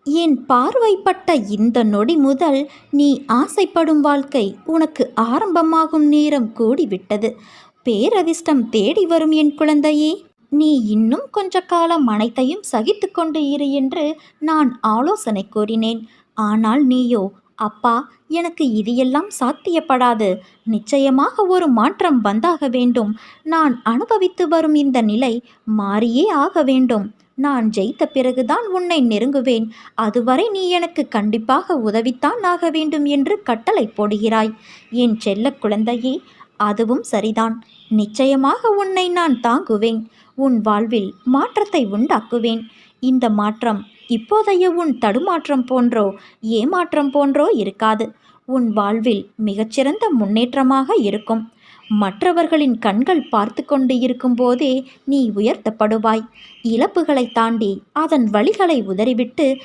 என் பார்வைப்பட்ட இந்த நொடி முதல் நீ ஆசைப்படும் வாழ்க்கை உனக்கு ஆரம்பமாகும் நேரம் கூடிவிட்டது. பேரதிர்ஷ்டம் தேடி வரும் என் குழந்தையே. நீ இன்னும் கொஞ்ச காலம் அனைத்தையும் சகித்து கொண்டு இரு என்று நான் ஆலோசனை கூறினேன். ஆனால் நீயோ, அப்பா, எனக்கு இது எல்லாம் சாத்தியப்படாது. நிச்சயமாக ஒரு மாற்றம் வந்தாக வேண்டும். நான் அனுபவித்து வரும் இந்த நிலை மாறியே ஆக வேண்டும். நான் ஜெயித்த பிறகுதான் உன்னை நெருங்குவேன். அதுவரை நீ எனக்கு கண்டிப்பாக உதவித்தான் ஆக வேண்டும் என்று கட்டளை போடுகிறாய். என் செல்ல குழந்தையே, அதுவும் சரிதான். நிச்சயமாக உன்னை நான் தாங்குவேன். உன் வாழ்வில் மாற்றத்தை உண்டாக்குவேன். இந்த மாற்றம் இப்போதைய உன் தடுமாற்றம் போன்றோ ஏமாற்றம் போன்றோ இருக்காது. உன் வாழ்வில் மிகச்சிறந்த முன்னேற்றமாக இருக்கும். மற்றவர்களின் கண்கள் பார்த்து கொண்டு இருக்கும்போதே நீ உயர்த்தப்படுவாய். இழப்புகளை தாண்டி அதன் வழிகளை உதறிவிட்டு